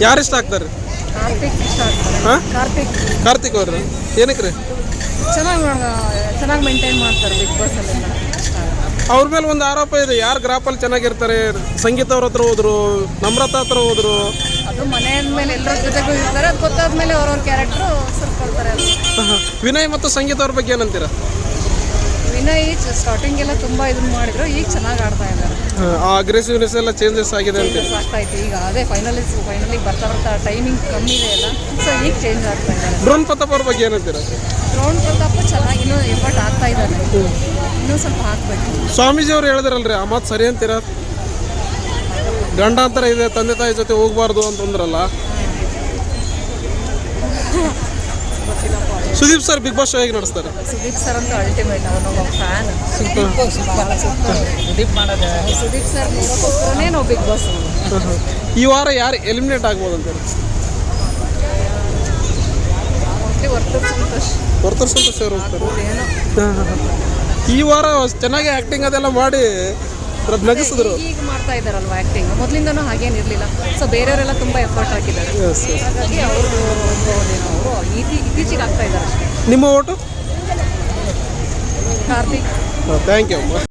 ಯಾರು ಇಷ್ಟ ಆಗ್ತಾರೆ? ಕಾರ್ತಿಕ್ ಇಷ್ಟ ಆಗ್ತಾರೆ. ಹಾಂ, ಕಾರ್ತಿಕ್ ಅವ್ರು ಏನಕ್ಕೆ ರೀ? ಚೆನ್ನಾಗಿ ಮೇಂಟೈನ್ ಮಾಡ್ತಾರೆ ಬಿಗ್ ಬಾಸ್ ಅಲ್ಲೆಲ್ಲ. ಅವ್ರ ಮೇಲೆ ಒಂದು ಆರೋಪ ಇದೆ, ಯಾರು ಗ್ರಾಫಲ್ಲಿ ಚೆನ್ನಾಗಿರ್ತಾರೆ, ಸಂಗೀತ ಅವ್ರ ಹತ್ರ ಹೋದ್ರು, ನಮ್ರತಾ ಹತ್ರ ಹೋದ್ರು. ಅದು ಮನೆ ಮೇಲೆ ಎಲ್ಲರ ಜೊತೆಗೂ ಇರ್ತಾರೆ. ಅದು ಗೊತ್ತಾದ್ಮೇಲೆ ಅವ್ರವ್ರ ಕ್ಯಾರೆಕ್ಟ್ರು ಸರ್ಕೊಳ್ತಾರೆ ಅಲ್ಲಿ. ವಿನಯ್ ಮತ್ತು ಸಂಗೀತ ಅವ್ರ ಬಗ್ಗೆ ಏನಂತೀರಾ? ವಿನಯ್ ಸ್ಟಾರ್ಟಿಂಗ್ ಎಲ್ಲ ತುಂಬ ಇದನ್ನ ಮಾಡಿದ್ರು, ಈಗ ಚೆನ್ನಾಗಿ ಆಡ್ತಾ ಇದ್ದಾರೆ. ಆ ಅಗ್ರೆಸಿವ್ನೆಸ್ ಎಲ್ಲ ಚೇಂಜಸ್ ಆಗಿದೆ ಅಂತ ಆಗ್ತಾ ಇತ್ತು. ಈಗ ಅದೇ ಫೈನಲಿಗೆ ಬರ್ತಾ ಟೈಮಿಂಗ್ ಕಮ್ಮಿ ಇದೆ ಅಲ್ಲ, ಸೊ ಈಗ ಚೇಂಜ್ ಆಗ್ತಾ ಇದ್ದಾರೆ. ಡ್ರೋನ್ ಪ್ರತಾಪ್ ಅವ್ರ ಬಗ್ಗೆ ಏನಂತೀರಾ? ಡ್ರೋನ್ ಪ್ರತಾಪ್ ಚೆನ್ನಾಗಿ ಇನ್ನೂ ಎಫರ್ಟ್ ಆಗ್ತಾ ಇದ್ದಾರೆ, ಇನ್ನೂ ಸ್ವಲ್ಪ ಹಾಕಬೇಕು. ಸ್ವಾಮೀಜಿ ಅವ್ರು ಹೇಳಿದ್ರಲ್ರಿ, ಆ ಮಾತು ಸರಿ ಅಂತೀರಾ? ಗಂಡಾಂತರ ಇದೆ, ತಂದೆ ತಾಯಿ ಜೊತೆ ಹೋಗ್ಬಾರ್ದು ಅಂತಂದ್ರಲ್ಲ. Sudeep sir Bigg Boss show ಹೇಗೆ ನಡೆಸ್ತಾರೆ? ಸುದೀಪ್ ಸರ್ ಅಂತ ಅಲ್ಟಿಮೇಟ್, ಅವನು ಫ್ಯಾನ್. ಸುದೀಪ್ ಸರ್ ನೋಡೋಕ್ಕೋಸ್ಕರನೇ ನಾವು ಬಿಗ್ ಬಾಸ್. ಈ ವಾರ ಯಾರು ಎಲಿಮಿನೇಟ್ ಆಗ್ಬೋದು ಅಂತಾರೆ? ವರ್ತೂರ್ ಸಂತೋಷ್ ಅವರು ಹೋಗ್ತಾರೆ. ಈ ವಾರ ಚೆನ್ನಾಗಿ ಆ್ಯಕ್ಟಿಂಗ್ ಅದೆಲ್ಲ ಮಾಡಿ ನಗಿಸಿದ್ರು. ಈಗ ಮಾಡ್ತಾ ಇದ್ದಾರಲ್ವ ಆ್ಯಕ್ಟಿಂಗ್, ಮೊದಲಿಂದನೂ ಹಾಗೇನಿರಲಿಲ್ಲ. ಸೊ ಬೇರೆಯವರೆಲ್ಲ ತುಂಬ ಎಫರ್ಟ್ ಹಾಕಿದ್ದಾರೆ, ಹಾಗಾಗಿ ಅವರು ಇತ್ತೀಚೆಗೆ ಆಗ್ತಾ ಇದ್ದಾರೆ ಅಷ್ಟೇ. ನಿಮ್ಮ ಓಟು? ಕಾರ್ತಿಕ್. ಥ್ಯಾಂಕ್ ಯು ಅಮ್ಮ.